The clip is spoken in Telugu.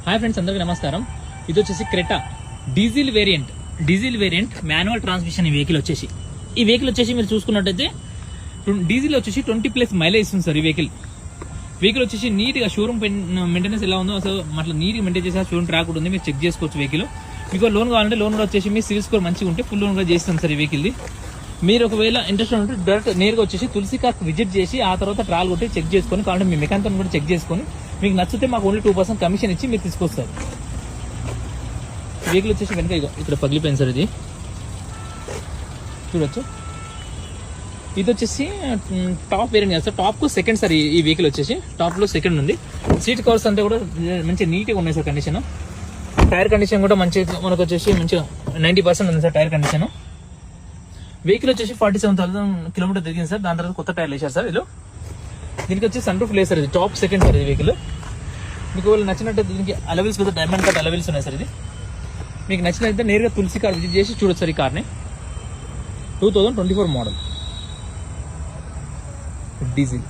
హాయ్ ఫ్రెండ్స్, అందరికీ నమస్కారం. ఇది వచ్చేసి Creta diesel variant manual transmission. ఈ వెహికల్ వచ్చేసి మీరు చూసుకున్నట్టయితే డీజిల్ వచ్చేసి 20+ మైలేజ్ ఇస్తుంది సార్. ఈ వెహికల్ వచ్చేసి నీట్గా షోరూమ్ మెయింటెనెన్స్ ఎలా ఉందో అసలు అట్లా నీట్గా మెయింటైన్ చేసి షోరూమ్ ట్రాక్ కూడా ఉంది, మీరు చెక్ చేసుకోవచ్చు. వెహికల్ మీకు లోన్ కావాలంటే లోన్ కూడా వచ్చేసి మీ సివిల్ స్కోర్ మంచిగా ఉంటే ఫుల్ లోన్ కూడా చేస్తాం సార్. ఈ వెహికల్ది మీరు ఒకవేళ ఇంట్రెస్ట్ ఉంటే డైరెక్ట్ నేరుగా వచ్చేసి తులసి కార్కి విజిట్ చేసి ఆ తర్వాత ట్రాల్ కొట్టి చెక్ చేసుకొని కావాలంటే మీ మెకానిక్ కూడా చెక్ చేసుకొని మీకు నచ్చితే మాకు ఓన్లీ 2% కమిషన్ ఇచ్చి మీరు తీసుకొస్తారు. వెహికల్ వచ్చేసి వెనక ఇక్కడ పగిలిపోయింది సార్. ఇది చూడొచ్చు. ఇది వచ్చేసి టాప్ వేరియంట్ కదా సార్. టాప్ కు సెకండ్ సార్. ఈ వెహికల్ వచ్చేసి టాప్ లో సెకండ్ ఉంది. సీట్ కవర్స్ అంతా కూడా మంచిగా నీట్గా ఉన్నాయి సార్. కండిషన్, టైర్ కండిషన్ కూడా మంచిగా మనకు వచ్చేసి మంచిగా 90% ఉంది సార్ టైర్ కండిషన్. వెహికల్ వచ్చేసి 47,000 కిలోమీటర్ తిరిగింది సార్. దాని తర్వాత కొత్త టైర్లు వేసారు సార్. వీళ్ళు దీనికి వచ్చి సన్ రూఫ్ లేదు సార్. ఇది టాప్ సెకండ్ సార్. ఈ వెహికల్ మీకు నచ్చినట్టు దీనికి అలవెల్స్ కదా, డైమండ్ కట్ అలవెల్స్ ఉన్నాయి సార్. ఇది మీకు నచ్చినట్లయితే నేరుగా తులసి కార్ విజిట్ చేసి చూడొచ్చు సార్. ఈ కార్ని 2024 మోడల్ డీజిల్.